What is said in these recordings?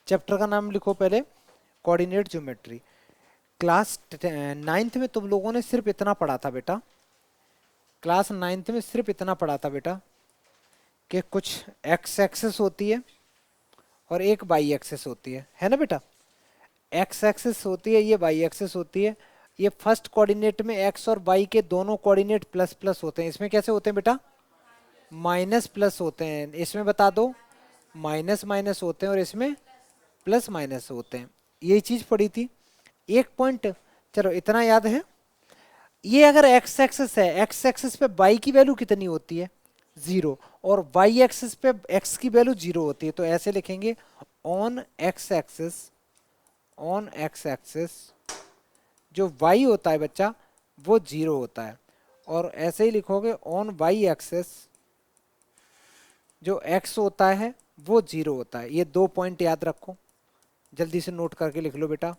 Chapter का नाम लिखो पहले, कोऑर्डिनेट ज्योमेट्री। क्लास 9th में तुम लोगों ने सिर्फ इतना पढ़ा था बेटा, क्लास 9th में सिर्फ इतना पढ़ा था बेटा कि कुछ एक्स एक्सेस होती है और एक वाई एक्सेस होती है ना बेटा। एक्स एक्सेस होती है, ये वाई एक्सेस होती है। ये फर्स्ट कोऑर्डिनेट में एक्स और वाई के दोनों कोऑर्डिनेट प्लस प्लस होते हैं। इसमें कैसे होते हैं बेटा? माइनस प्लस होते हैं। इसमें बता दो, माइनस माइनस होते हैं और इसमें प्लस माइनस होते हैं। यही चीज पढ़ी थी। एक पॉइंट, चलो इतना याद है। ये अगर एक्स एक्सिस है, एक्स एक्सिस पे वाई की वैल्यू कितनी होती है? 0। और वाई एक्सिस पे एक्स की वैल्यू 0 होती है। तो ऐसे लिखेंगे, on x axis, on x axis जो वाई होता है बच्चा वो 0 होता है। और ऐसे ही लिखोगे ऑन वाई एक्सिस जो एक्स होता है वो 0 होता है। ये 2 पॉइंट याद रखो, जल्दी से नोट करके लिख लो बेटा,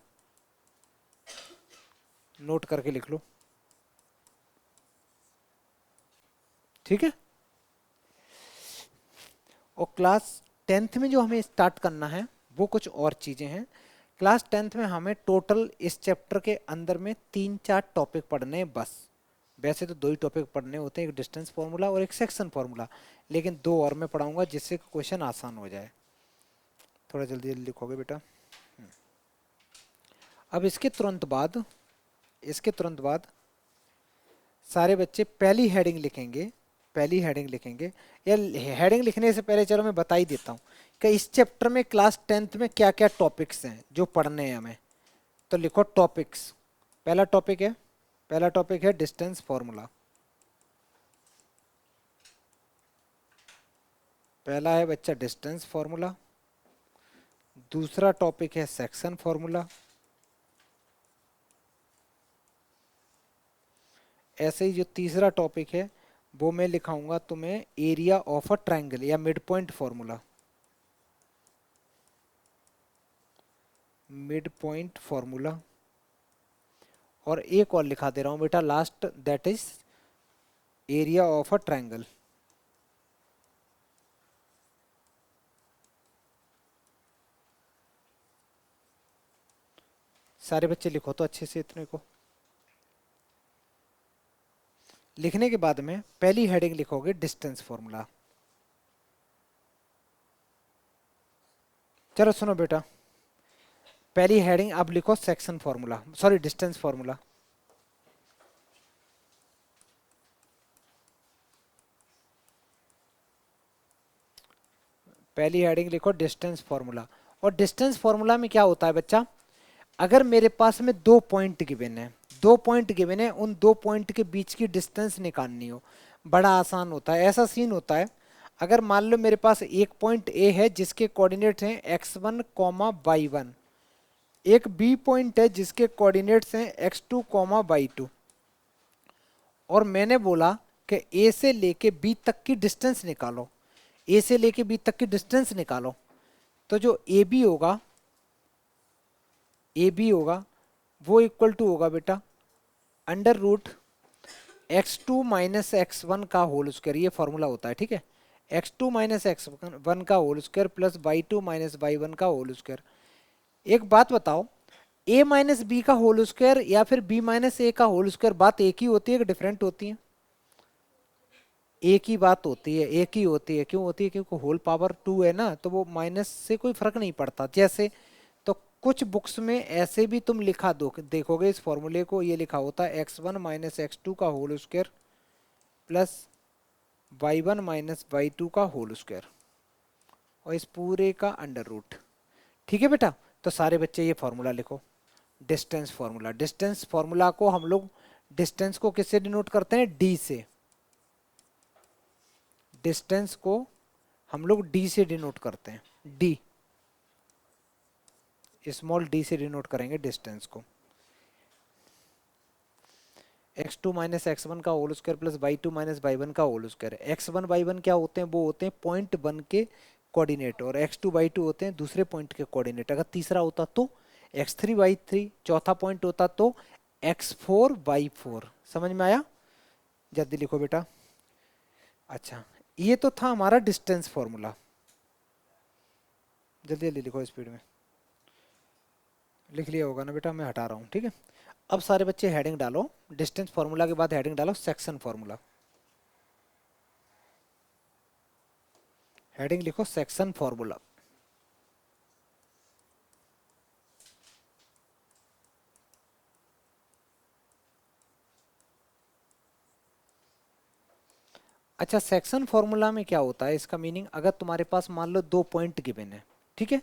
नोट करके लिख लो, ठीक है। और क्लास 10th में जो हमें स्टार्ट करना है वो कुछ और चीज़ें हैं। क्लास 10th में हमें टोटल इस चैप्टर के अंदर में 3-4 टॉपिक पढ़ने हैं बस। वैसे तो 2 ही टॉपिक पढ़ने होते हैं, एक डिस्टेंस फार्मूला और एक सेक्शन फार्मूला, लेकिन 2 और मैं पढ़ाऊंगा जिससे क्वेश्चन आसान हो जाए। थोड़ा जल्दी जल्दी लिखोगे बेटा। अब इसके तुरंत बाद सारे बच्चे पहली हेडिंग लिखेंगे, पहली हेडिंग लिखेंगे। या हेडिंग लिखने से पहले चलो मैं बता ही देता हूँ कि इस चैप्टर में क्लास 10th में क्या क्या टॉपिक्स हैं जो पढ़ने हैं हमें। तो लिखो टॉपिक्स। पहला टॉपिक है डिस्टेंस फॉर्मूला। पहला है बच्चा डिस्टेंस फॉर्मूला। दूसरा टॉपिक है सेक्शन फॉर्मूला। ऐसे ही जो तीसरा टॉपिक है वो मैं लिखाऊंगा तुम्हें एरिया ऑफ अ ट्रायंगल या mid point formula, mid point formula. और एक और लिखा दे रहा हूं बेटा last, that is area of a triangle. सारे बच्चे लिखो तो अच्छे से इतने को। लिखने के बाद में पहली हेडिंग लिखोगे डिस्टेंस फॉर्मूला। चलो सुनो बेटा, पहली हेडिंग अब लिखो section formula, sorry distance formula. पहली हेडिंग लिखो डिस्टेंस फॉर्मूला। और डिस्टेंस फॉर्मूला में क्या होता है बच्चा, अगर मेरे पास में 2 पॉइंट गिवन है, 2 पॉइंट गिवन है, उन 2 पॉइंट के बीच की डिस्टेंस निकालनी हो, बड़ा आसान होता है। ऐसा सीन होता है, अगर मान लो मेरे पास एक पॉइंट ए है जिसके कोऑर्डिनेट्स हैं x1, y1, एक बी पॉइंट है जिसके कोऑर्डिनेट्स हैं x2, y2, और मैंने बोला कि ए से लेके बी तक की डिस्टेंस निकालो, ए से लेके बी तक की डिस्टेंस निकालो। तो जो ए बी होगा, ए बी होगा वो इक्वल टू होगा बेटा under root x2 minus x1 का होल स्क्वायर। ये फॉर्मूला होता है, ठीक है। x2 माइनस x1 का whole square plus y2 minus y1 का होल स्क्वायर। एक बात बताओ, a माइनस बी का होल स्क्वायर या फिर b माइनस ए का होल स्क्वायर, बात एक ही होती है कि डिफरेंट होती है? एक ही बात होती है, एक ही होती है। क्यों होती है? क्योंकि होल पावर 2 है ना, तो वो माइनस से कोई फर्क नहीं पड़ता। जैसे तो कुछ बुक्स में ऐसे भी तुम लिखा दो, देखोगे इस फॉर्मूले को, ये लिखा होता है x1 माइनस x2 का whole square plus y1 minus y2 का होल स्क्वायर और इस पूरे का अंडर रूट। ठीक है बेटा, तो सारे बच्चे ये फॉर्मूला लिखो, डिस्टेंस फॉर्मूला। डिस्टेंस फॉर्मूला को हम लोग, डिस्टेंस को किससे डिनोट करते हैं? डी से। डिस्टेंस को हम लोग डी से डिनोट करते हैं, डी, स्मॉल डी से डिनोट करेंगे डिस्टेंस को। x2 माइनस x1 का whole square plus y2 minus y1 का होल स्क्वायर। x1 y1 क्या होते हैं? वो होते हैं पॉइंट 1 के कोऑर्डिनेट, और x2 y2 होते हैं दूसरे पॉइंट के कोऑर्डिनेट। अगर तीसरा होता तो x3 y3, चौथा पॉइंट होता तो x4 y4। समझ में आया? जल्दी लिखो बेटा। अच्छा, ये तो था हमारा डिस्टेंस फॉर्मूला, जल्दी जल्दी लिखो स्पीड में। लिख लिया होगा ना बेटा, मैं हटा रहा हूँ, ठीक है। अब सारे बच्चे हेडिंग डालो, डिस्टेंस फार्मूला के बाद हेडिंग डालो सेक्शन फार्मूला। हेडिंग लिखो सेक्शन फार्मूला। अच्छा, सेक्शन फार्मूला में क्या होता है, इसका मीनिंग, अगर तुम्हारे पास मान लो दो पॉइंट गिवन है, ठीक है,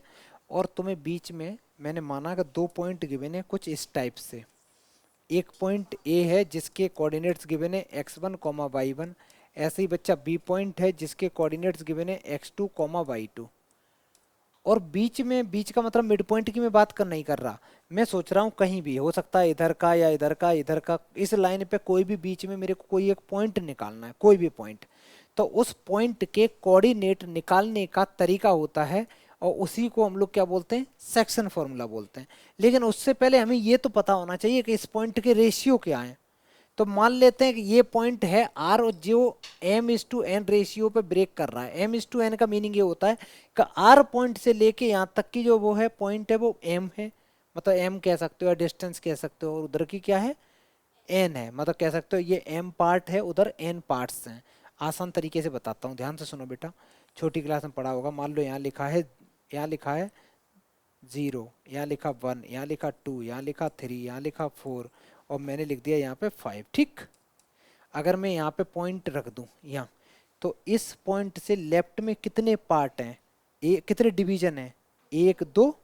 और तुम्हें बीच में मैंने माना कि दो पॉइंट गिवन है कुछ इस टाइप से। एक पॉइंट ए है जिसके कोऑर्डिनेट्स गिवन है x1 कॉमा y1। ऐसे ही बच्चा बी पॉइंट है जिसके कोऑर्डिनेट्स गिवन है x2 कॉमा y2। और बीच में, बीच का मतलब मिड पॉइंट की मैं बात कर नहीं कर रहा, मैं सोच रहा हूँ कहीं भी हो सकता है, इधर का या इधर का, इधर का, इस लाइन पे कोई भी बीच में मेरे को कोई एक पॉइंट निकालना है, कोई भी पॉइंट। तो उस पॉइंट के कोऑर्डिनेट निकालने का तरीका होता है, और उसी को हम लोग क्या बोलते हैं, सेक्शन फॉर्मूला बोलते हैं। लेकिन उससे पहले हमें ये तो पता होना चाहिए कि इस पॉइंट के रेशियो क्या है। तो मान लेते हैं कि ये पॉइंट है आर, और जो m/n रेशियो पे ब्रेक कर रहा है। m/n का मीनिंग ये होता है कि आर पॉइंट से लेके यहाँ तक की जो वो है पॉइंट है वो m है, मतलब m कह सकते हो या डिस्टेंस कह सकते हो, और उधर की क्या है, n है, मतलब कह सकते हो ये m पार्ट है, उधर n पार्ट्स हैं। आसान तरीके से बताता हूँ, ध्यान से सुनो बेटा, छोटी क्लास में पढ़ा होगा। मान लो यहाँ लिखा है, यहाँ लिखा है 0, यहाँ लिखा 1, यहाँ लिखा 2, यहाँ लिखा 3, यहाँ लिखा 4, और मैंने लिख दिया यहाँ पे 5, ठीक। अगर मैं यहाँ पे पॉइंट रख दूँ यहाँ, तो इस पॉइंट से लेफ्ट में कितने पार्ट हैं, कितने डिवीजन हैं, एक दो,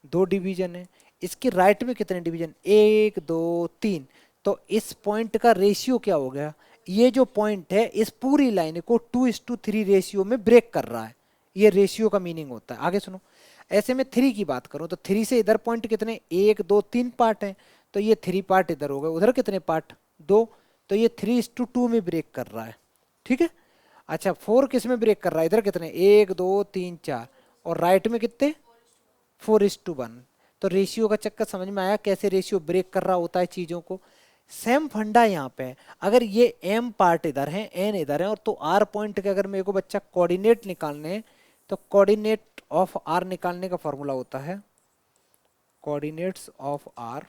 दो डिवीजन है। इसके राइट में कितने डिवीजन, एक दो तीन। तो इस पॉइंट का रेशियो क्या हो गया, ये जो पॉइंट है इस पूरी लाइन को 2:3 रेशियो में ब्रेक कर रहा है। ये रेशियो का मीनिंग होता है। आगे सुनो, ऐसे में 3 की बात करूं तो 3 से इधर पॉइंट कितने, एक दो तीन पार्ट हैं, तो ये 3 पार्ट इधर हो गए, उधर कितने पार्ट, दो। तो ये 3:2 में ब्रेक कर रहा है, ठीक है। अच्छा, 4 किस में ब्रेक कर रहा है, इधर कितने, एक दो तीन चार, और राइट में कितने, 4:1। तो रेशियो का चक्कर समझ में आया, कैसे रेशियो ब्रेक कर रहा होता है चीजों को। सेम फंडा यहाँ पे है। अगर ये एम पार्ट इधर है, एन इधर है, और तो आर पॉइंट के अगर मेरे को बच्चा कोऑर्डिनेट निकालने हैं, तो कोऑर्डिनेट ऑफ आर निकालने का फॉर्मूला होता है, coordinates of R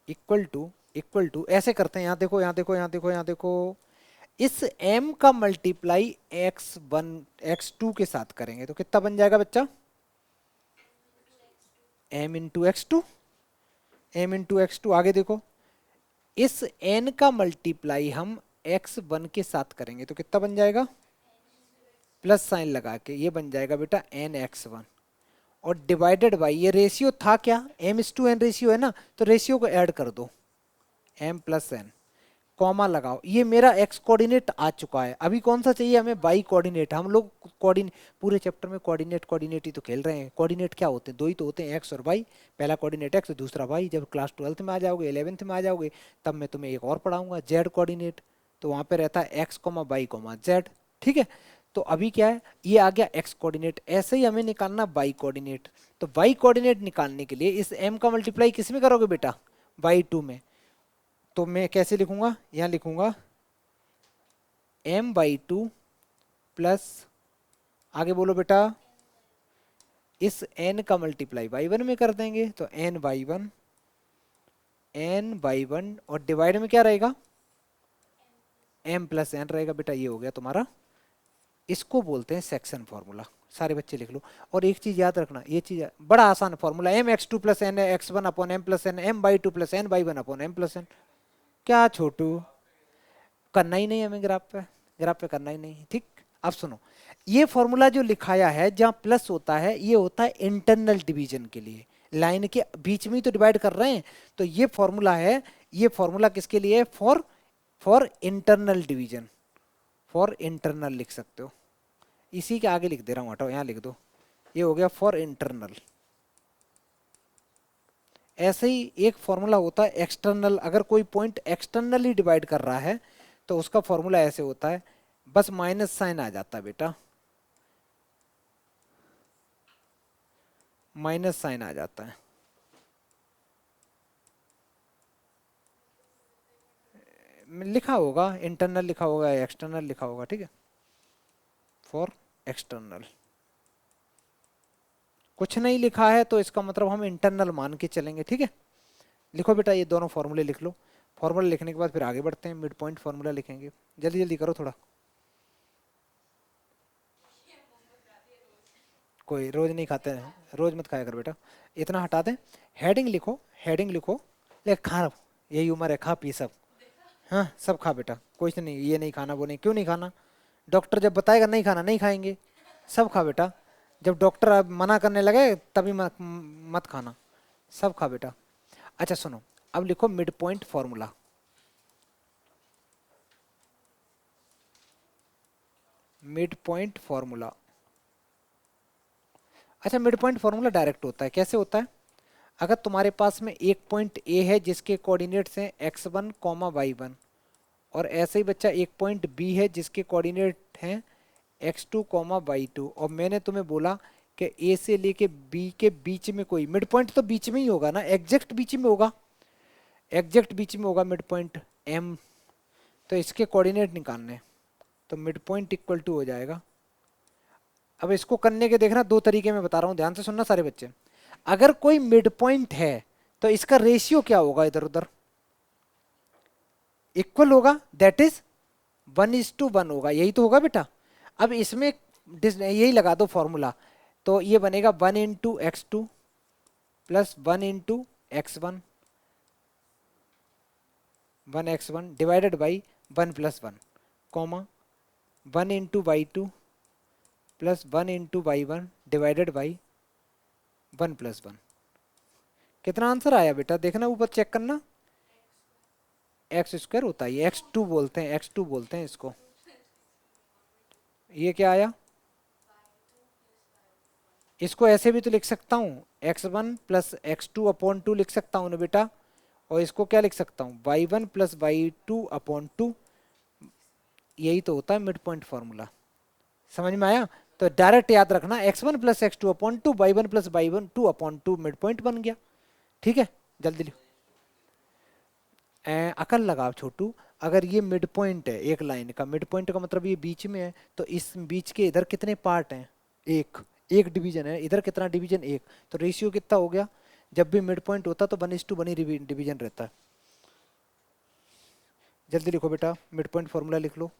equal to ऐसे करते हैं, यहाँ देखो, यहाँ देखो, यहाँ देखो, यहाँ देखो, इस m का मल्टीप्लाई x1 x2 के साथ करेंगे तो कितना बन जाएगा बच्चा, m/x2, m/x2। आगे देखो, इस n का मल्टीप्लाई हम x1 के साथ करेंगे तो कितना बन जाएगा, प्लस साइन लगा के ये बन जाएगा बेटा n(x1), और डिवाइडेड बाई, ये रेशियो था क्या, m/n रेशियो है ना, तो रेशियो को ऐड कर दो, m+n, कॉमा लगाओ। ये मेरा x कोऑर्डिनेट आ चुका है। अभी कौन सा चाहिए हमें, y कोऑर्डिनेट। हम लोग कोऑर्डिनेट पूरे चैप्टर में कोऑर्डिनेट ही तो खेल रहे हैं। कोऑर्डिनेट क्या होते हैं, दो ही तो होते हैं, x और y। पहला कोऑर्डिनेट x, दूसरा y। जब क्लास 12th में आ जाओगे, 11th में आ जाओगे, तब मैं तुम्हें एक और पढ़ाऊंगा, z कोऑर्डिनेट। तो वहाँ पे रहता है x, y, z, ठीक है। तो अभी क्या है, ये आ गया x कोऑर्डिनेट। ऐसे ही हमें निकालना y कोऑर्डिनेट। तो y कोऑर्डिनेट निकालने के लिए इस m का मल्टीप्लाई किस में करोगे बेटा, y2 में। तो मैं कैसे लिखूंगा, यहाँ लिखूंगा m/2 प्लस, आगे बोलो बेटा, इस n का मल्टीप्लाई y1 में कर देंगे तो n/1, n/1, और डिवाइड में क्या रहेगा, m+n रहेगा बेटा। ये हो गया तुम्हारा, इसको बोलते हैं सेक्शन फॉर्मूला। सारे बच्चे लिख लो। और एक चीज याद रखना, ये चीज बड़ा आसान formula, m(x2 + n(x1)/m+n, m/2 + n/1/m+n। क्या छोटू, करना ही नहीं हमें ग्राफ पे, ग्राफ पे करना ही नहीं, ठीक। अब सुनो, ये फॉर्मूला जो लिखाया है जहां प्लस होता है, ये होता है इंटरनल डिवीजन के लिए। लाइन के बीच में ही तो डिवाइड कर रहे हैं, तो ये फॉर्मूला है, ये फॉर्मूला किसके लिए है, for for internal division, for internal लिख सकते हो। इसी के आगे लिख दे रहा हूँ, हटाओ, यहाँ लिख दो, ये हो गया फॉर इंटरनल। ऐसे ही एक फॉर्मूला होता है एक्सटर्नल। अगर कोई पॉइंट एक्सटर्नली डिवाइड कर रहा है तो उसका फॉर्मूला ऐसे होता है, बस माइनस साइन आ जाता है बेटा, माइनस साइन आ जाता है। लिखा होगा इंटरनल, लिखा होगा एक्सटर्नल, लिखा होगा, ठीक है, फॉर एक्सटर्नल। कुछ नहीं लिखा है तो इसका मतलब हम इंटरनल मान के चलेंगे, ठीक है। लिखो बेटा, ये दोनों फॉर्मूले लिख लो। फॉर्मूला लिखने के बाद फिर आगे बढ़ते हैं, मिड पॉइंट फॉर्मूला लिखेंगे। जल्दी जल्दी करो थोड़ा। कोई रोज नहीं खाते हैं, रोज मत खाया कर बेटा। इतना हटा दें। हेडिंग लिखो, हेडिंग लिखो। ले खा, यही उम्र है, खा पी सब। हाँ सब खा बेटा, कुछ नहीं, ये नहीं खाना वो नहीं, क्यों नहीं खाना? डॉक्टर जब बताएगा नहीं खाना नहीं खाएंगे। सब खा बेटा, जब डॉक्टर अब मना करने लगे तभी मत मत खाना। सब खा बेटा। अच्छा सुनो, अब लिखो mid point formula. Mid point formula. अच्छा, मिड पॉइंट फॉर्मूला डायरेक्ट होता है, कैसे होता है? अगर तुम्हारे पास में एक पॉइंट ए है जिसके कोऑर्डिनेट्स हैं x1 कॉमा y1, और ऐसे ही बच्चा एक पॉइंट बी है जिसके कोऑर्डिनेट हैं x2 कॉमा y2, और मैंने तुम्हें बोला कि ए से लेके बी के बीच में कोई मिड पॉइंट तो बीच में ही होगा ना, एग्जैक्ट बीच में होगा, एग्जैक्ट बीच में होगा मिड पॉइंट एम। तो इसके कोऑर्डिनेट निकालने हैं, तो मिड पॉइंट इक्वल टू हो जाएगा। अब इसको करने के देखना, दो तरीके में बता रहा हूँ, ध्यान से सुनना सारे बच्चे। अगर कोई मिड पॉइंट है तो इसका रेशियो क्या होगा, इधर उधर इक्वल होगा, दैट इज 1:1 होगा, यही तो होगा बेटा। अब इसमें यही लगा दो फॉर्मूला, तो ये बनेगा 1 × x2 plus 1 × x1, 1x1 divided by 1+1, comma 1 × y2 plus 1 × y1 divided by 1+1। कितना आंसर आया बेटा, देखना ऊपर चेक करना। x² होता है, x2 बोलते हैं, x2 बोलते हैं इसको। ये क्या आया? इसको ऐसे भी तो लिख सकता हूँ, x1 प्लस x2/2 लिख सकता हूँ ना बेटा। और इसको क्या लिख सकता हूँ, y1 प्लस y2/2। यही तो होता है मिड पॉइंट फॉर्मूला। समझ में आया? तो डायरेक्ट याद रखना, x1 plus x2/2, y1 plus y2/2 mid point बन गया, ठीक है। जल्दी लिखो, अकल लगाओ छोटू। अगर ये मिड पॉइंट है एक लाइन का, मिड पॉइंट का मतलब ये बीच में है, तो इस बीच के इधर कितने पार्ट हैं? एक, एक डिवीजन है, इधर कितना डिवीजन? एक। तो रेशियो कितना हो गया? जब भी मिड पॉइंट होता तो 1:1 डिवीजन रहता है। जल्दी लिखो बेटा, मिड पॉइंट फॉर्मूला लिख लो।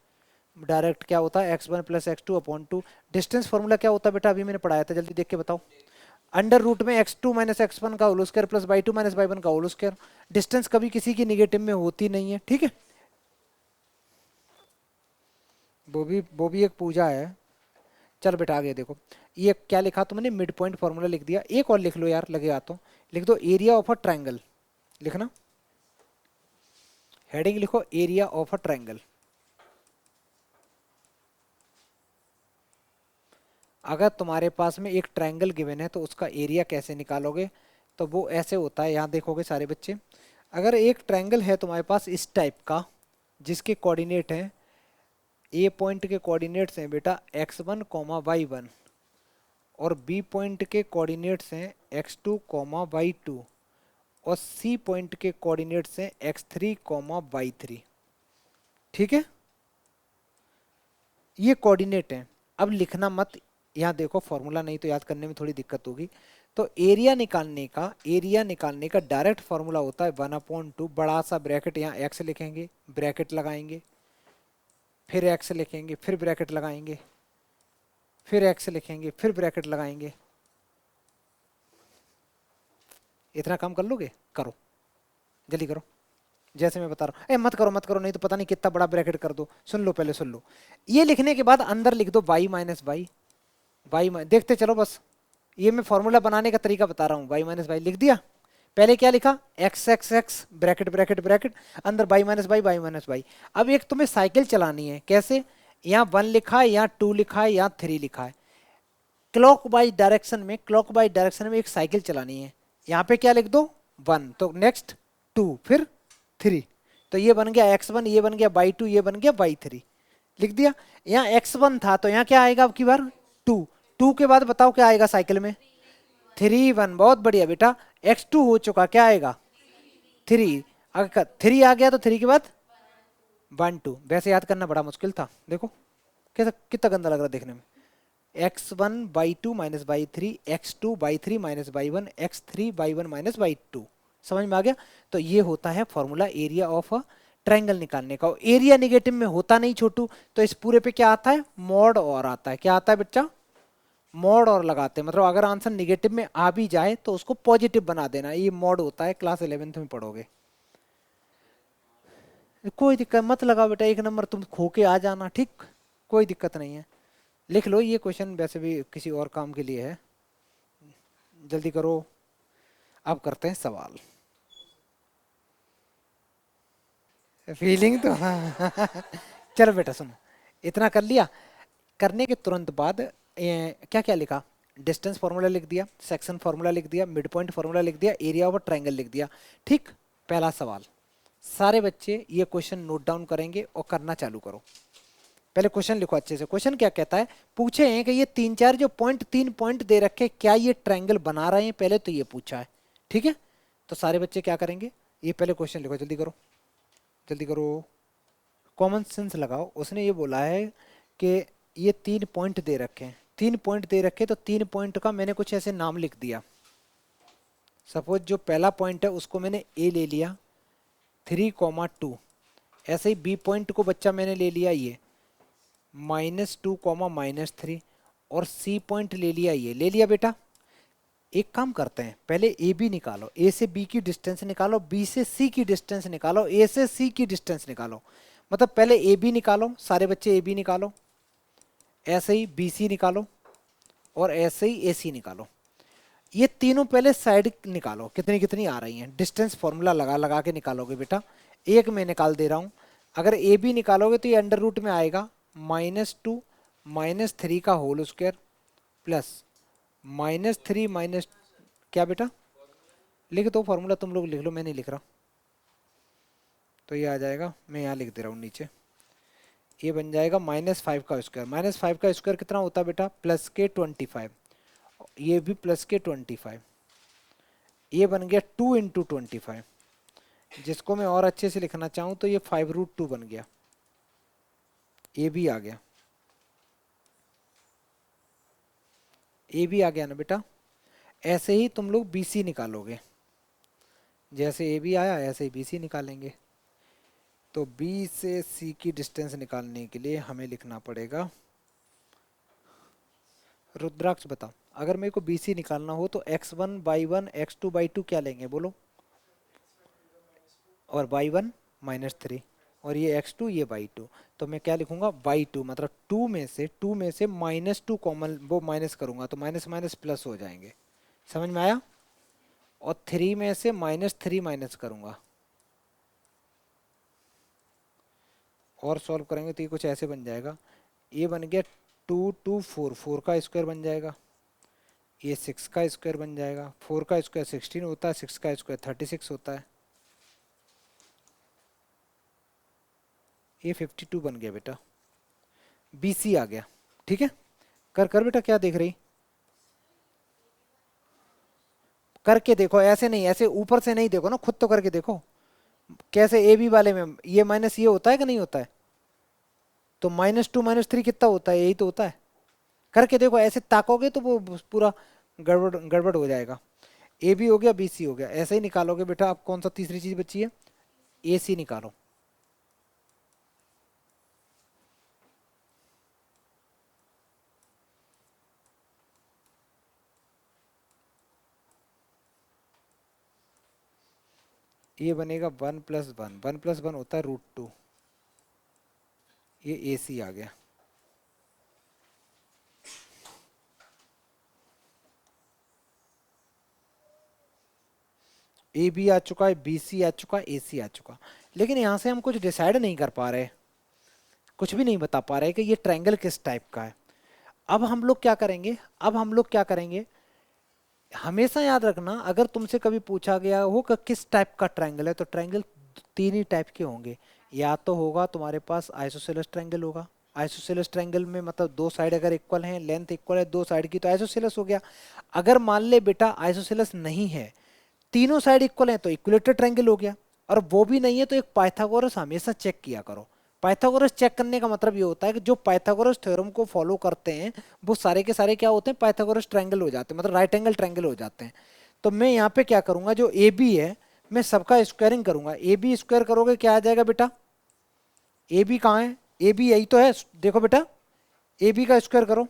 डायरेक्ट क्या होता है, x1 plus x2/2। Distance formula क्या होता है बेटा, अभी मैंने पढ़ाया था, जल्दी देख के बताओ। अंडर रूट में x2 माइनस x1 का whole square plus y2 minus y1 का होल स्क्वायर। डिस्टेंस कभी किसी की निगेटिव में होती नहीं है, ठीक है। वो भी एक पूजा है। चल बेटा आगे देखो, ये क्या लिखा तुमने, मिड पॉइंट फॉर्मूला लिख दिया। एक और लिख लो यार, लगे हाथों, लिख दो एरिया ऑफ अ ट्रायंगल। लिखना, हेडिंग लिखो एरिया ऑफ अ ट्रायंगल। अगर तुम्हारे पास में एक ट्रायंगल गिवन है तो उसका एरिया कैसे निकालोगे? तो वो ऐसे होता है, यहाँ देखोगे सारे बच्चे। अगर एक ट्रायंगल है तुम्हारे पास इस टाइप का, जिसके कोऑर्डिनेट हैं, ए पॉइंट के कोऑर्डिनेट्स हैं बेटा x1 कॉमा y1, और बी पॉइंट के कोऑर्डिनेट्स हैं x2 कॉमा y2, और सी पॉइंट के कोऑर्डिनेट्स हैं x3 कॉमा y3, ठीक है। ये कोऑर्डिनेट हैं। अब लिखना मत, यहाँ देखो फॉर्मूला नहीं तो याद करने में थोड़ी दिक्कत होगी। तो एरिया निकालने का डायरेक्ट फॉर्मूला होता है 1/2, बड़ा सा ब्रैकेट, यहाँ x लिखेंगे, ब्रैकेट लगाएंगे, फिर x लिखेंगे, फिर ब्रैकेट लगाएंगे, फिर x लिखेंगे, फिर ब्रैकेट लगाएंगे। इतना काम कर लोगे? करो, जल्दी करो, जैसे मैं बता रहा हूँ। मत करो मत करो, नहीं तो पता नहीं कितना बड़ा ब्रैकेट कर दो। सुन लो, पहले सुन लो। ये लिखने के बाद अंदर लिख दो y माइनस वाई, देखते चलो बस। ये मैं फॉर्मूला बनाने का तरीका बता रहा हूँ। y माइनस वाई लिख दिया। पहले क्या लिखा, x x x bracket bracket bracket, अंदर y minus y, y minus y. अब एक तुम्हें साइकिल चलानी है, कैसे? यहाँ 1 लिखा है, यहाँ 2 लिखा है, यहाँ 3 लिखा है। क्लॉकवाइज डायरेक्शन में एक साइकिल चलानी है। यहाँ पे क्या लिख दो, 1, तो नेक्स्ट 2, फिर 3। तो ये बन गया x1, ये बन गया y2, ये बन गया y3। लिख दिया। यहाँ x1 था तो यहाँ क्या आएगा अब की बार, 2। 2 के बाद बताओ क्या आएगा साइकिल में, 3 1। बहुत बढ़िया बेटा, x2 हो चुका, क्या आएगा 3। अगर 3 आ गया तो 3 के बाद 1 2। वैसे याद करना बड़ा मुश्किल था, देखो कैसा कितना गंदा लग रहा है देखने में। x1/2 minus by three, x2/3 minus by one, x3/1 minus by two. समझ में आ गया? तो ये होता है formula area of a triangle निकालने का। एरिया निगेटिव में होता नहीं छोटू, तो इस पूरे पे क्या आता है, मॉड और आता है। क्या आता है बच्चा? मॉड और लगाते हैं, मतलब अगर आंसर निगेटिव में आ भी जाए तो उसको पॉजिटिव बना देना, ये मॉड होता है, क्लास 11th में पढ़ोगे। कोई दिक्कत मत लगाओ बेटा, एक नंबर तुम खो के आ जाना, ठीक, कोई दिक्कत नहीं है। लिख लो, ये क्वेश्चन वैसे भी किसी और काम के लिए है। जल्दी करो, अब करते हैं सवाल। फीलिंग तो हाँ चलो बेटा सुनो, इतना कर लिया। करने के तुरंत बाद क्या क्या लिखा, डिस्टेंस फार्मूला लिख दिया, सेक्शन फार्मूला लिख दिया, मिड पॉइंट फार्मूला लिख दिया, एरिया ऑफ ट्रायंगल लिख दिया। ठीक, पहला सवाल, सारे बच्चे ये क्वेश्चन नोट डाउन करेंगे और करना चालू करो। पहले क्वेश्चन लिखो अच्छे से। क्वेश्चन क्या कहता है, पूछे हैं कि ये तीन चार जो पॉइंट, तीन पॉइंट दे रखे, क्या ये ट्रायंगल बना रहे हैं, पहले तो ये पूछा है। ठीक है, तो सारे बच्चे क्या करेंगे, ये पहले क्वेश्चन लिखो, जल्दी करो जल्दी करो, कॉमन सेंस लगाओ। उसने ये बोला है कि ये तीन पॉइंट दे रखे हैं, तीन पॉइंट दे रखे, तो तीन पॉइंट का मैंने कुछ ऐसे नाम लिख दिया। सपोज जो पहला पॉइंट है उसको मैंने ए ले लिया, 3,2। ऐसे ही बी पॉइंट को बच्चा मैंने ले लिया ये -2, -3। और सी पॉइंट ले लिया, ये ले लिया बेटा। एक काम करते हैं, पहले ए बी निकालो, ए से बी की डिस्टेंस निकालो, बी से सी की डिस्टेंस निकालो, ए से सी की डिस्टेंस निकालो। मतलब पहले ए बी निकालो, सारे बच्चे ए बी निकालो, ऐसे ही बी सी निकालो, और ऐसे ही ए सी निकालो। ये तीनों पहले साइड निकालो, कितनी कितनी आ रही हैं, डिस्टेंस फॉर्मूला लगा लगा के निकालोगे बेटा। एक मैं निकाल दे रहा हूँ, अगर ए बी निकालोगे तो ये अंडर रूट में आएगा, -2 -3 का होल स्क्वायर प्लस -3 माइनस, क्या बेटा लिख दो फॉर्मूला, तुम लोग लिख लो, मैं नहीं लिख रहा। तो ये आ जाएगा, मैं यहाँ लिख दे रहा हूँ नीचे, ये बन जाएगा -5 का स्क्वायर। -5 का स्क्वायर कितना होता है बेटा, +25। ये भी +25, ये बन गया 2 × 25। जिसको मैं और अच्छे से लिखना चाहूँ तो ये 5√2 बन गया, ये भी आ गया, ये भी आ गया ना बेटा। ऐसे ही तुम लोग बी सी निकालोगे, जैसे ए बी आया ऐसे ही बी सी निकालेंगे। तो बी से सी की डिस्टेंस निकालने के लिए हमें लिखना पड़ेगा, रुद्राक्ष बताओ, अगर मेरे को बी सी निकालना हो तो x1/1 x2/2 क्या लेंगे बोलो, और y1 -3, और ये x2 ये y2। तो मैं क्या लिखूंगा, y2, मतलब 2 में से -2 कॉमन वो माइनस करूंगा, तो माइनस माइनस प्लस हो जाएंगे। समझ में आया? और 3 में से -3 माइनस करूंगा, और सॉल्व करेंगे तो ये कुछ ऐसे बन जाएगा, ये बन गया 2 2 4, 4 का स्क्वायर बन जाएगा, ये 6 का स्क्वायर बन जाएगा, 4 का स्क्वायर 16 होता है, 6 का स्क्वायर 36 होता है, ये 52 बन गया बेटा, बी सी आ गया। ठीक है, कर कर बेटा, क्या देख रही, करके देखो, ऐसे नहीं, ऐसे ऊपर से नहीं देखो ना, खुद तो करके देखो। कैसे, ए बी वाले में ये माइनस ये होता है कि नहीं होता है, तो -2 -3 कितना होता है, यही तो होता है। करके देखो, ऐसे ताकोगे तो वो पूरा गड़बड़ गड़बड़ हो जाएगा। ए बी हो गया, बी सी हो गया, ऐसे ही निकालोगे बेटा। अब कौन सा तीसरी चीज बची है, ए सी निकालो। ये बनेगा 1+1, 1+1 होता है √2, ये ए सी आ गया। ए बी आ चुका है, बी सी आ चुका है, ए सी आ चुका। लेकिन यहाँ से हम कुछ डिसाइड नहीं कर पा रहे, कुछ भी नहीं बता पा रहे कि ये ट्रायंगल किस टाइप का है। अब हम लोग क्या करेंगे, अब हम लोग क्या करेंगे, हमेशा याद रखना, अगर तुमसे कभी पूछा गया हो कि किस टाइप का ट्रायंगल है, तो ट्रायंगल तीन ही टाइप के होंगे। या तो होगा तुम्हारे पास आइसोसेलेस ट्रायंगल होगा, आइसोसेलेस ट्रायंगल में मतलब दो साइड अगर इक्वल हैं, लेंथ इक्वल है दो साइड की, तो आइसोसेलेस हो गया। अगर मान ले बेटा आइसोसेलेस नहीं है, तीनों साइड इक्वल है, तो इक्विलेटरल ट्रायंगल हो गया। और वो भी नहीं है तो एक पाइथागोरस हमेशा चेक किया करो, पाइथागोरस चेक करने का मतलब ये होता है कि जो पाइथागोरस थ्योरम को फॉलो करते हैं वो सारे के सारे क्या होते हैं, पाइथागोरस ट्रायंगल हो जाते हैं, मतलब राइट एंगल ट्रायंगल हो जाते हैं। तो मैं यहाँ पे क्या करूंगा, जो ए बी है मैं सबका स्क्वायरिंग करूंगा। ए बी स्क्वायर करोगे क्या आ जाएगा बेटा, ए बी कहाँ है, ए बी यही तो है, देखो बेटा ए बी का स्क्वायर करो,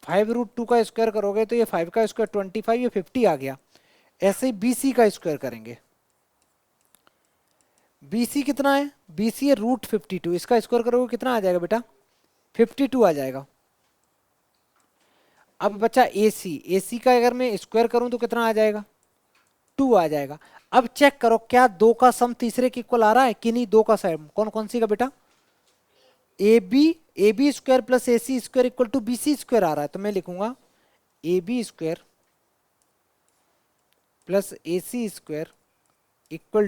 5√2 का स्क्वायर करोगे तो ये 5 का स्क्वायर 25, ये 50 आ गया। ऐसे ही बी सी का स्क्वायर करेंगे, बी सी कितना है, बी सी है √52, इसका स्क्वायर करोगे कितना आ जाएगा बेटा, 52 आ जाएगा। अब बचा ए सी, ए सी का अगर मैं स्क्वायर करूं तो कितना आ जाएगा, 2 आ जाएगा। अब चेक करो क्या दो का सम तीसरे के इक्वल आ रहा है कि नहीं, दो का सम कौन कौन सी का बेटा, A B square plus A C square equal to B C square आ रहा है, तो मैं लिखूंगा A B square plus A C square equal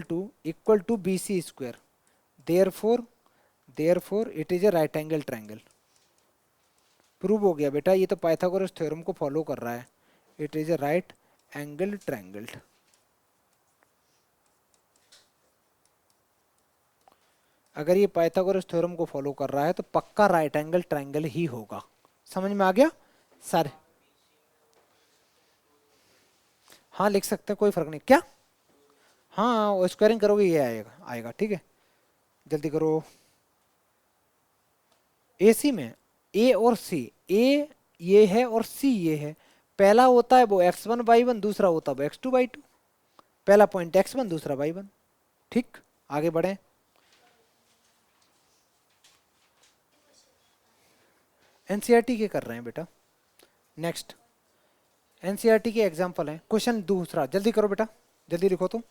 to B C square, therefore it is a right angle triangle. Prove हो गया बेटा, ये तो पाइथागोरस थ्योरम को फॉलो कर रहा है, it is a right angle triangle. अगर ये पाइथागोरस थ्योरम को फॉलो कर रहा है तो पक्का राइट एंगल ट्रायंगल ही होगा। समझ में आ गया सर, हाँ लिख सकते हैं कोई फर्क नहीं क्या, हाँ स्क्वायरिंग करोगे ये आएगा आएगा, ठीक है जल्दी करो। ए सी में ए और सी, ए ये है और सी ये है, पहला होता है वो x1 y1, दूसरा होता है वो x2 y2, पहला पॉइंट x1 दूसरा y1, ठीक आगे बढ़े। एनसीईआरटी के कर रहे हैं बेटा, नेक्स्ट एनसीईआरटी के एग्जांपल है। क्वेश्चन दूसरा जल्दी करो बेटा, जल्दी लिखो तुम।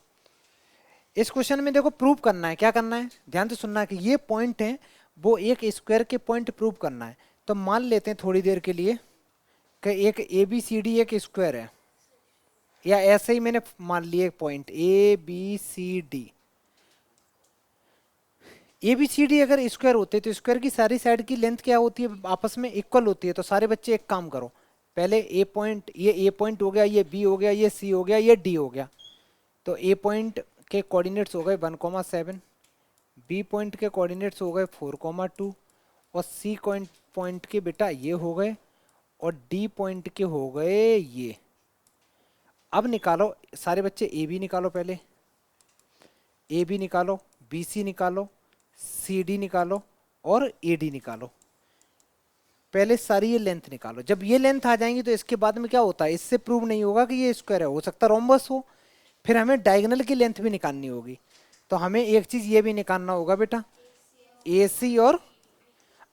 इस क्वेश्चन में देखो प्रूव करना है, क्या करना है ध्यान से सुनना है कि ये पॉइंट है वो एक स्क्वायर के पॉइंट प्रूव करना है। तो मान लेते हैं थोड़ी देर के लिए कि एक ए बी सी डी एक स्क्वायर है, या ऐसे ही मैंने मान लिया एक point A B C D. A B C D अगर स्क्वायर होते तो स्क्वायर की सारी साइड की लेंथ क्या होती है, आपस में इक्वल होती है। तो सारे बच्चे एक काम करो, पहले ए पॉइंट हो गया, ये बी हो गया, ये सी हो गया, ये डी हो गया। तो ए पॉइंट के कोऑर्डिनेट्स हो गए 1,7, बी पॉइंट के कोऑर्डिनेट्स हो गए 4,2, और सी पॉइंट के बेटा ये हो गए, और डी पॉइंट के हो गए ये। अब निकालो सारे बच्चे, ए बी निकालो, पहले ए बी निकालो, बी सी निकालो, सी डी निकालो और ए डी निकालो। पहले सारी ये लेंथ निकालो, जब ये लेंथ आ जाएंगी तो इसके बाद में क्या होता है, इससे प्रूव नहीं होगा कि ये स्क्वायर है, हो सकता है रोम्बस हो। फिर हमें डायगोनल की लेंथ भी निकालनी होगी, तो हमें एक चीज ये भी निकालना होगा बेटा, ए सी, और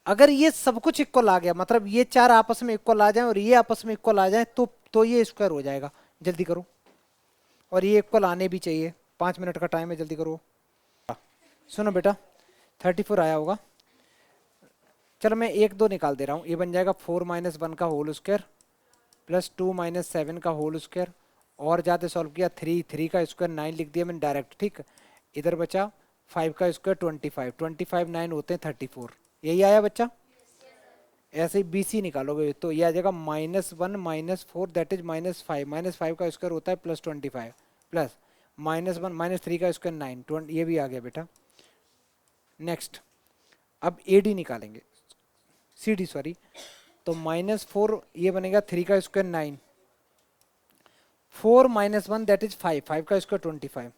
अगर ये सब कुछ इक्वल आ गया, मतलब ये चार आपस में इक्वल आ जाए और ये आपस में इक्वल आ जाए, तो ये स्क्वायर हो जाएगा। जल्दी करो, और ये इक्वल आने भी चाहिए, 5 मिनट का टाइम है, जल्दी करो। सुनो बेटा 34 आया होगा, चलो मैं 1 2 निकाल दे रहा हूँ। ये बन जाएगा 4 - 1 का होल स्क्वायर प्लस 2 - 7 का होल स्क्वायर, और ज़्यादा सॉल्व किया 3 का स्क्वायर 9 लिख दिया मैंने डायरेक्ट, ठीक। इधर बचा 5 का स्क्वायर 25 9 होते हैं 34, यही आया बच्चा। ऐसे ही बी सी निकालोगे तो ये आ जाएगा -1 - 4 दैट इज -5, -5 का स्क्वायर होता है +25, प्लस -1 - 3 का स्क्वायर 9, ये भी आ गया बेटा। नेक्स्ट अब ए डी निकालेंगे, सी डी सॉरी, तो -4 ये बनेगा 3 का स्क्वायर 9, 4 - 1 दैट इज 5, 5 का स्क्वायर 25।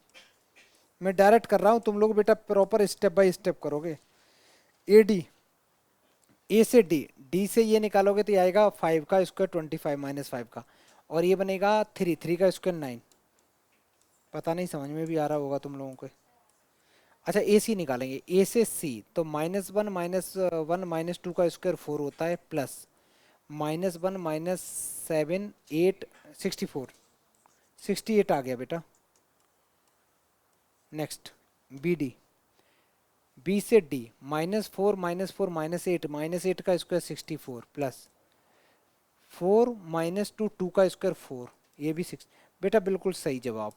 मैं डायरेक्ट कर रहा हूँ, तुम लोग बेटा प्रॉपर स्टेप बाय स्टेप करोगे। ए डी, ए से डी, डी से ये निकालोगे तो ये आएगा 5 का स्क्वायर 25 -5 का, और ये बनेगा 3 का स्क्वायर 9। पता नहीं समझ में भी आ रहा होगा तुम लोगों को। अच्छा ए सी निकालेंगे, ए से सी, तो -1 - 2 का स्क्वायर 4 होता है, प्लस -1 - 7 8 64, 68 आ गया बेटा। नेक्स्ट बी डी, बी से डी, -4 - 4 -8 का स्क्वायर 64, प्लस 4 - 2 2 का स्क्वायर 4, ये भी 6। बेटा बिल्कुल सही जवाब।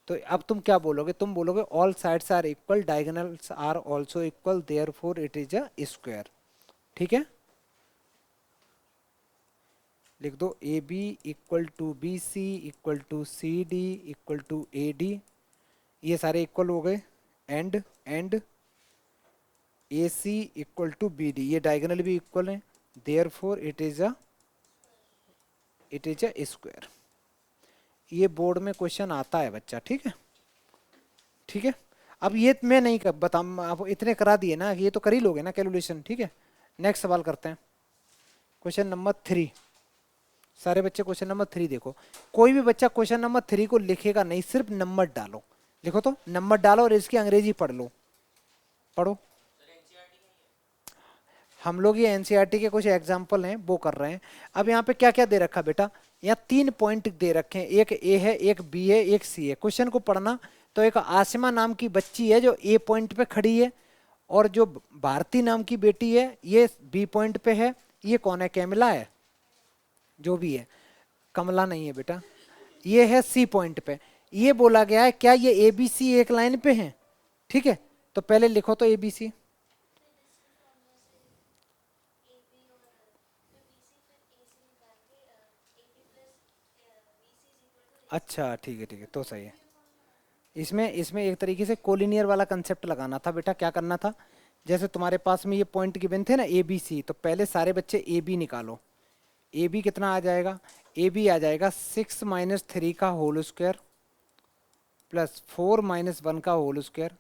तो अब तुम क्या बोलोगे, तुम बोलोगे all sides are equal, diagonals are also equal, therefore it is a square. ठीक है, लिख दो A B equal to B C equal to C D equal to A D, ये सारे इक्वल हो गए, and A C equal to B D, ये diagonal भी इक्वल है, therefore it is a square. ये बोर्ड में क्वेश्चन आता है बच्चा, ठीक है, ठीक है। अब ये मैं नहीं कर बता, आप इतने करा दिए ना, ये तो कर ही लोगे ना कैलकुलेशन, ठीक है। नेक्स्ट सवाल करते हैं, क्वेश्चन नंबर 3। सारे बच्चे क्वेश्चन नंबर 3 देखो। कोई भी बच्चा क्वेश्चन नंबर 3 को लिखेगा नहीं, सिर्फ नंबर डालो। लिखो तो नंबर डालो और इसकी अंग्रेजी पढ़ लो, पढ़ो। हम लोग ये एनसीईआरटी के कुछ एग्जाम्पल हैं वो कर रहे हैं। अब यहाँ पे क्या क्या दे रखा बेटा, यहाँ 3 पॉइंट दे रखे हैं, एक ए है, एक बी है, एक सी है। क्वेश्चन को पढ़ना तो एक आसिमा नाम की बच्ची है जो ए पॉइंट पे खड़ी है, और जो भारती नाम की बेटी है ये बी पॉइंट पे है। ये कौन है, कैमिला है, जो भी है, कमला नहीं है बेटा। ये है सी पॉइंट पे। ये बोला गया है क्या ये ए बी सी एक लाइन पे है, ठीक है। तो पहले लिखो तो ए बी सी। अच्छा ठीक है, ठीक है, तो सही है। इसमें इसमें एक तरीके से कोलिनियर वाला कंसेप्ट लगाना था बेटा। क्या करना था, जैसे तुम्हारे पास में ये पॉइंट गिवन थे ना ए बी सी, तो पहले सारे बच्चे ए बी निकालो। ए बी कितना आ जाएगा, ए बी आ जाएगा 6 - 3 का होल स्क्वायर प्लस 4 - 1 का होल स्क्वायर।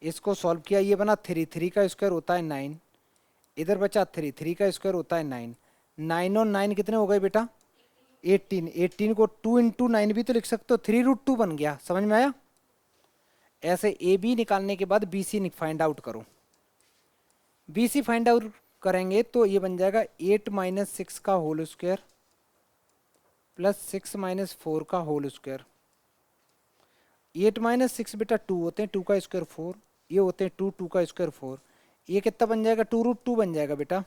इसको सॉल्व किया, ये बना 3, 3 का स्क्वायर होता है 9, इधर बचा 3, 3 का स्क्वायर होता है 9, 9 और 9 कितने हो गए बेटा 18, 18 को 2 × 9 भी तो लिख सकते हो, 3√2 बन गया। समझ में आया। ऐसे ए बी निकालने के बाद बी सी फाइंड आउट करो। बी सी फाइंड आउट करेंगे तो ये बन जाएगा 8 - 6 का होल स्क्वायर प्लस 6 - 4 का होल स्क्वायर। 8 - 6 बेटा 2 होते हैं, 2 का स्क्वायर 4, ये होते हैं 2, 2 का स्क्वायर 4। ये कितना बन जाएगा 2√2 बन जाएगा बेटा,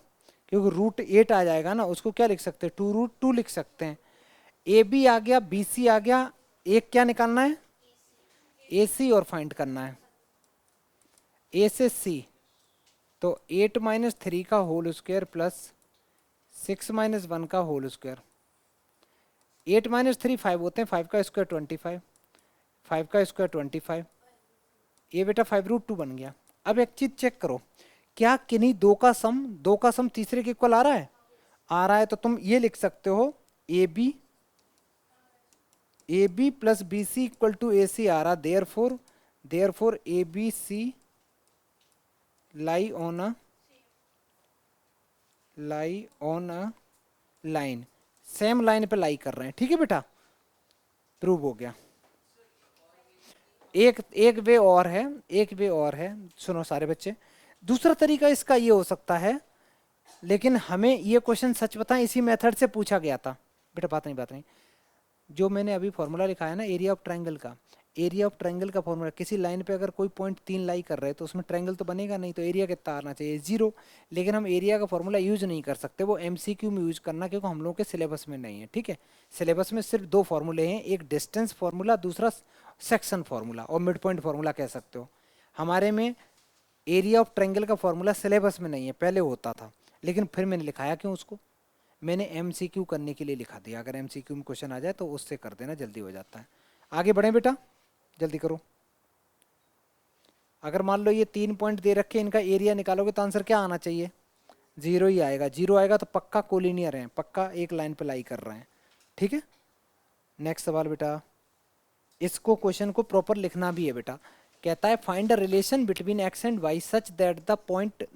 क्योंकि √8 आ जाएगा ना, उसको क्या लिख सकते हैं 2√2 लिख सकते हैं। ए बी आ गया, बी सी आ गया, एक क्या निकालना है ए सी और फाइंड करना है ए से सी। तो 8 - 3 का होल स्क्वायर प्लस 6 - 1 का होल स्क्वायर। 8 - 3 5 होते हैं, 5 का स्क्वायर 25, 5 का स्क्वायर 25। ये बेटा 5√2 बन गया। अब एक चीज चेक करो, क्या किन्हीं दो का सम तीसरे के इक्वल आ रहा है, आ रहा है। तो तुम ये लिख सकते हो A B plus B C equal to A C आ रहा, therefore A B C lie on a line, same line पे लाई कर रहे हैं, ठीक है बेटा, प्रूव हो गया। एक वे और है, एक वे और है, सुनो सारे बच्चे। दूसरा तरीका इसका ये हो सकता है, लेकिन हमें ये क्वेश्चन सच बताएं इसी मेथड से पूछा गया था बेटा। बात नहीं, जो मैंने अभी फॉर्मूला लिखा है ना एरिया ऑफ ट्रायंगल का, एरिया ऑफ ट्रायंगल का फॉर्मूला, किसी लाइन पे अगर कोई पॉइंट 3 लाई कर रहे हैं तो उसमें ट्रायंगल तो बनेगा नहीं, तो एरिया कितना आना चाहिए 0। लेकिन हम एरिया का फॉर्मूला यूज नहीं कर सकते, वो एमसीक्यू में यूज करना, क्योंकि हम लोगों के सिलेबस में नहीं है, ठीक है। सिलेबस में सिर्फ 2 फॉर्मूले हैं, एक डिस्टेंस फार्मूला, दूसरा सेक्शन फार्मूला और मिड पॉइंट फार्मूला कह सकते हो। हमारे में एरिया ऑफ ट्रायंगल का फॉर्मूला सिलेबस में नहीं है, पहले होता था, लेकिन फिर मैंने लिखाया क्यों उसको, मैंने एमसीक्यू करने के लिए लिखा दिया। अगर एमसीक्यू में क्वेश्चन आ जाए तो उससे कर देना, जल्दी हो जाता है। आगे बढ़े बेटा, जल्दी करो। अगर मान लो ये 3 पॉइंट दे रखे, इनका एरिया निकालोगे तो आंसर क्या आना चाहिए 0 ही आएगा। 0 आएगा तो पक्का कोलिनियर है, पक्का एक लाइन पे लाई कर रहे हैं, ठीक है। नेक्स्ट सवाल बेटा, इसको क्वेश्चन को प्रॉपर लिखना भी है बेटा। कहता है find a relation between x and y such that the point,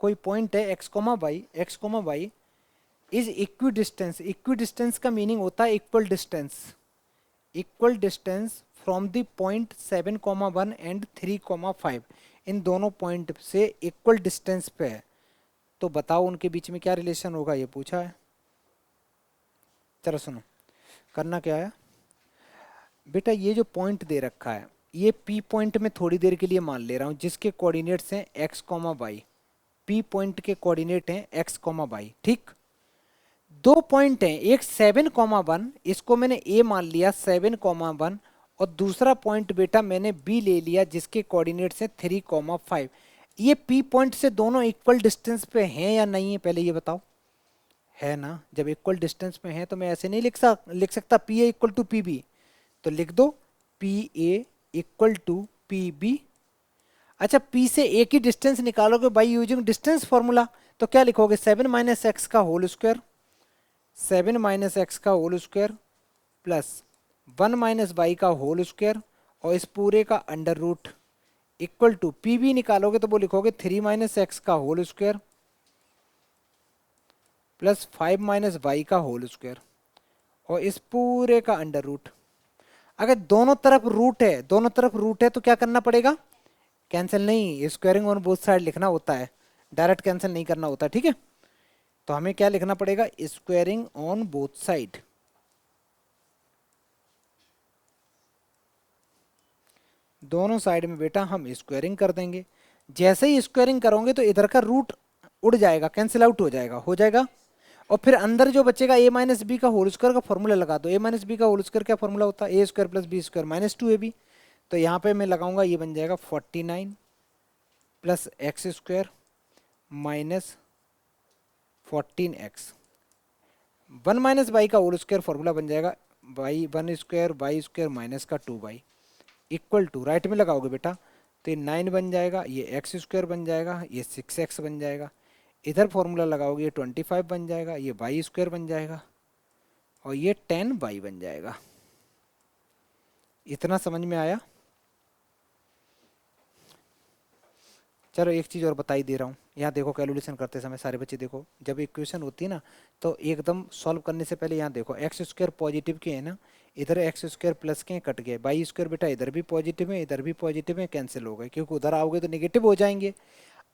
कोई पॉइंट है x comma y is equidistance. Equidistance का मीनिंग होता है equal distance from the point 7,1 and 3,5। इन दोनों पॉइंट से इक्वल डिस्टेंस पे है, तो बताओ उनके बीच में क्या रिलेशन होगा, ये पूछा है। चलो सुनो, करना क्या है बेटा, ये जो पॉइंट दे रखा है, ये पी पॉइंट में थोड़ी देर के लिए मान ले रहा हूँ, जिसके कोऑर्डिनेट्स हैं x comma y. P point के कोऑर्डिनेट हैं एक्स कॉमा वाई, ठीक। 2 पॉइंट हैं, एक 7,1, इसको मैंने ए मान लिया 7,1, और दूसरा पॉइंट बेटा मैंने बी ले लिया जिसके कोऑर्डिनेट्स हैं 3,5। ये पी पॉइंट से दोनों इक्वल डिस्टेंस पे हैं या नहीं है, पहले ये बताओ। है ना, जब इक्वल डिस्टेंस पे हैं तो मैं ऐसे नहीं लिख सकता P A equal to P B, तो लिख दो P A equal to P B. अच्छा पी से ए की डिस्टेंस निकालोगे बाई यूजिंग डिस्टेंस फॉर्मूला, तो क्या लिखोगे 7 माइनस एक्स का होल स्क्वायर, 7 माइनस एक्स का whole square plus 1 minus y का होल स्क्वायर और इस पूरे का under root equal to P भी निकालोगे तो वो लिखोगे 3 माइनस एक्स का whole square plus 5 minus y का होल स्क्वायर और इस पूरे का अंडर रूट। अगर दोनों तरफ रूट है, दोनों तरफ रूट है तो क्या करना पड़ेगा, कैंसिल नहीं, स्क्वायरिंग ऑन बोथ साइड लिखना होता है, डायरेक्ट कैंसिल नहीं करना होता, ठीक है। तो हमें क्या लिखना पड़ेगा, स्क्वायरिंग ऑन बोथ साइड। दोनों साइड में बेटा हम स्क्वायरिंग कर देंगे, जैसे ही स्क्वायरिंग करोगे तो इधर का रूट उड़ जाएगा, कैंसिल आउट हो जाएगा। और फिर अंदर जो बचेगा ए माइनस बी का होल स्क्वायर का फॉर्मूला लगा दो। ए माइनस बी का होल स्क्वायर क्या फॉर्मूला होता है, A square plus B square minus 2ab। तो यहाँ पे मैं लगाऊंगा, ये बन जाएगा 49 plus x square minus 14x। 1 minus y का होल स्क्वायर फॉर्मूला बन जाएगा y 1 square y square minus का 2y इक्वल टू, राइट में लगाओगे बेटा तो ये 9 बन जाएगा, ये एक्स स्क्वायर बन जाएगा, ये 6x बन जाएगा, इधर फॉर्मूला लगाओगे ये 25 बन जाएगा, ये वाई स्क्वायर बन जाएगा और ये 10y बन जाएगा। इतना समझ में आया। चलो एक चीज़ और बताई दे रहा हूँ, यहाँ देखो कैलकुलेशन करते समय सारे बच्चे देखो, जब इक्वेशन होती है ना तो एकदम सॉल्व करने से पहले यहाँ देखो एक्स स्क्वायर पॉजिटिव के है ना, इधर एक्स स्क्वायर प्लस के कट गए, वाई स्क्वायर बेटा इधर भी पॉजिटिव है इधर भी पॉजिटिव है, कैंसिल हो गए क्योंकि उधर आओगे तो नेगेटिव हो जाएंगे।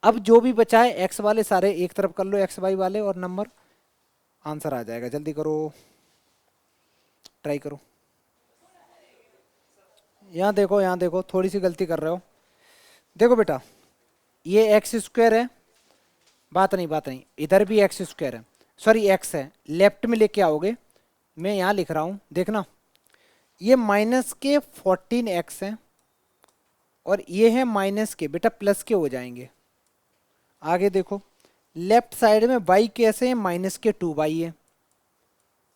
अब जो भी बचा है एक्स वाले सारे एक तरफ कर लो, एक्स वाई वाले, और नंबर आंसर आ जाएगा। जल्दी करो, ट्राई करो। यहाँ देखो थोड़ी सी गलती कर रहे हो। देखो बेटा ये एक्स स्क्वायर है, बात नहीं, इधर भी एक्स स्क्वायर है, सॉरी एक्स है, लेफ्ट में लेके आओगे, मैं यहाँ लिख रहा हूँ देखना, ये माइनस के 14x है और ये है माइनस के, बेटा प्लस के हो जाएंगे। आगे देखो लेफ्ट साइड में y कैसे है, माइनस के 2y है,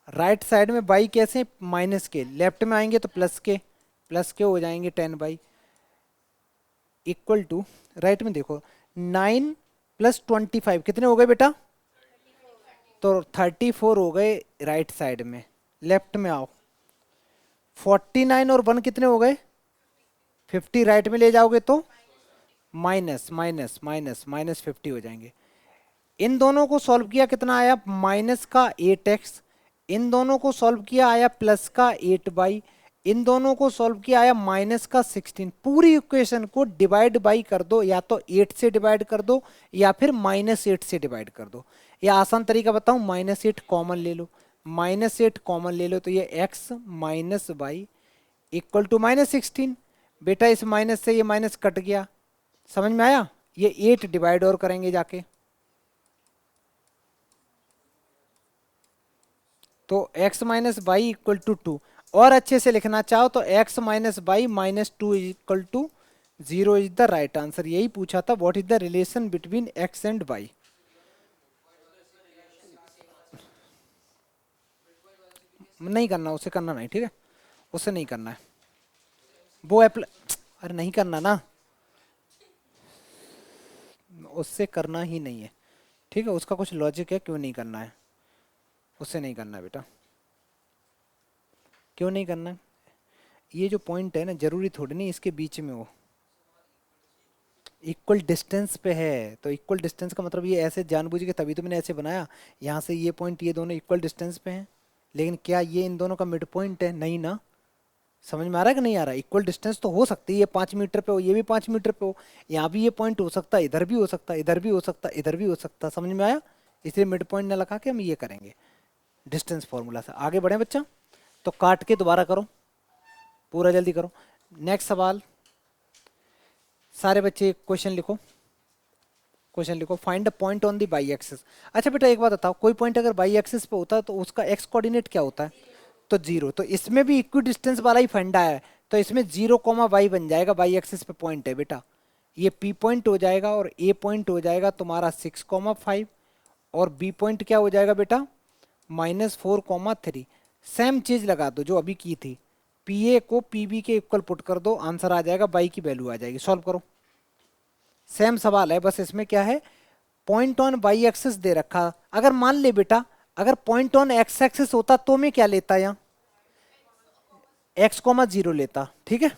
राइट साइड में y कैसे है, माइनस के, लेफ्ट में आएंगे तो प्लस के हो जाएंगे 10y इक्वल टू, राइट में देखो 9 प्लस 25 कितने हो गए बेटा, तो 34 हो गए राइट साइड में। लेफ्ट में आओ, 49 और 1 कितने हो गए 50, राइट में ले जाओगे तो माइनस माइनस माइनस माइनस 50 हो जाएंगे। इन दोनों को सॉल्व किया कितना आया, माइनस का 8x, इन दोनों को सॉल्व किया आया प्लस का 8y, इन दोनों को सॉल्व किया आया माइनस का 16। पूरी इक्वेशन को डिवाइड बाई कर दो, या तो 8 से डिवाइड कर दो या फिर -8 से डिवाइड कर दो, या आसान तरीका बताऊं -8 कॉमन ले लो, -8 कॉमन ले लो तो ये x minus y equal to -16। बेटा इस माइनस से ये माइनस कट गया, समझ में आया। ये 8 डिवाइड और करेंगे जाके, तो x minus y equal to 2। और अच्छे से लिखना चाहो तो x minus y minus 2 equal to 0 is the right answer. यही पूछा था, what is the relation between x and y। नहीं करना, उसे करना नहीं, ठीक है, उसे नहीं करना है, वो अरे नहीं करना ना, उससे करना ही नहीं है, ठीक है, उसका कुछ लॉजिक है क्यों नहीं करना है, उससे नहीं करना है बेटा। क्यों नहीं करना है, ये जो पॉइंट है ना जरूरी थोड़ी नहीं इसके बीच में हो, इक्वल डिस्टेंस पे है, तो इक्वल डिस्टेंस का मतलब ये ऐसे जानबूझ के तभी तो मैंने ऐसे बनाया, यहाँ से ये पॉइंट ये दोनों इक्वल डिस्टेंस पे हैं, लेकिन क्या ये इन दोनों का मिड पॉइंट है, नहीं ना। समझ में आ रहा है कि नहीं आ रहा, इक्वल डिस्टेंस तो हो सकती है, ये 5 मीटर पे हो ये भी 5 मीटर पे हो, यहाँ भी ये पॉइंट हो सकता है, इधर भी हो सकता है, इधर भी हो सकता है, इधर भी हो सकता है, समझ में आया। इसलिए मिड पॉइंट न लगा के हम ये करेंगे डिस्टेंस फॉर्मूला से। आगे बढ़े बच्चा, तो काट के दोबारा करो, पूरा जल्दी करो। नेक्स्ट सवाल, सारे बच्चे क्वेश्चन लिखो, क्वेश्चन लिखो, find the point on the by axis. अच्छा बेटा एक बात बताओ, कोई पॉइंट अगर बाई एक्सिस पे होता है तो उसका एक्स कोऑर्डिनेट क्या होता है, तो 0, तो इसमें भी इक्वी डिस्टेंस वाला ही फंडा है, तो इसमें 0, y बन जाएगा, बाई एक्सिस पे पॉइंट है बेटा, ये P पॉइंट हो जाएगा और A पॉइंट हो जाएगा तुम्हारा 6, 5 और B पॉइंट क्या हो जाएगा बेटा -4, 3। सेम चीज लगा दो जो अभी की थी, PA को PB के इक्वल पुट कर दो, आंसर आ जाएगा, बाई की वैल्यू आ जाएगी। सॉल्व करो, सेम सवाल है, बस इसमें क्या है, पॉइंट ऑन वाई एक्सिस दे रखा। अगर मान ले बेटा अगर पॉइंट ऑन एक्स एक्सिस होता तो मैं क्या लेता, यहाँ एक्स कॉमा जीरो लेता, ठीक है।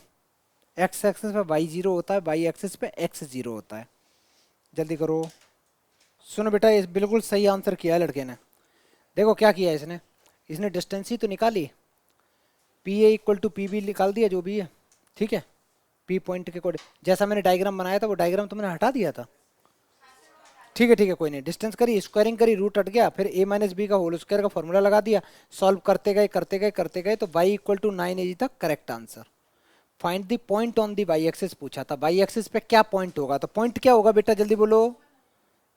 एक्स एक्सिस पे वाई जीरो होता है, वाई एक्सिस पे एक्स जीरो होता है। जल्दी करो। सुनो बेटा, ये बिल्कुल सही आंसर किया है लड़के ने। देखो क्या किया है इसने, इसने डिस्टेंस ही तो निकाली, P A equal to P B निकाल दिया जो भी है, ठीक है। पी पॉइंट के कोड जैसा मैंने डायग्राम बनाया था वो डायग्राम तो मैंने हटा दिया था, ठीक है कोई नहीं। डिस्टेंस करी, स्क्वायरिंग करी, रूट हट गया, फिर ए माइनस बी का होल स्क्वायर का फॉर्मूला लगा दिया, सॉल्व करते गए तो y equal to 9 is the correct answer. Find the point on the y axis पूछा था, वाई एक्सिस पे क्या पॉइंट होगा, तो पॉइंट क्या होगा बेटा जल्दी बोलो।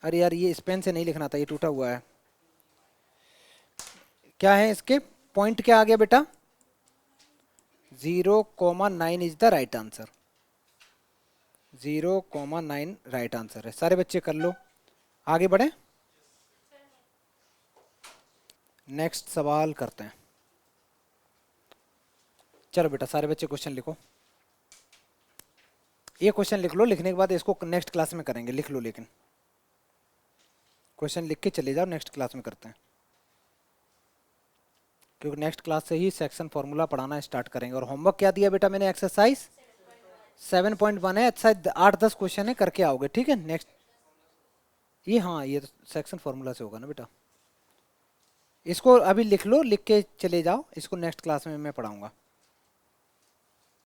अरे यार ये इस पेन से नहीं लिखना था, ये टूटा हुआ है। क्या है इसके पॉइंट, क्या आ गया बेटा, 0,9 is the right answer. 0,9 right answer है। सारे बच्चे कर लो, आगे बढ़े, नेक्स्ट सवाल करते हैं। चलो बेटा सारे बच्चे क्वेश्चन लिखो, ये क्वेश्चन लिख लो, लिखने के बाद इसको नेक्स्ट क्लास में करेंगे, लिख लो, लेकिन क्वेश्चन लिख के चले जाओ, नेक्स्ट क्लास में करते हैं, क्योंकि नेक्स्ट क्लास से ही सेक्शन फॉर्मूला पढ़ाना स्टार्ट करेंगे। और होमवर्क क्या दिया बेटा मैंने, एक्सरसाइज 7.1 है, अच्छा 8-10 क्वेश्चन है, करके आओगे, ठीक है। नेक्स्ट ये, हाँ ये तो सेक्शन फॉर्मूला से होगा ना बेटा, इसको अभी लिख लो, लिख के चले जाओ, इसको नेक्स्ट क्लास में मैं पढ़ाऊंगा।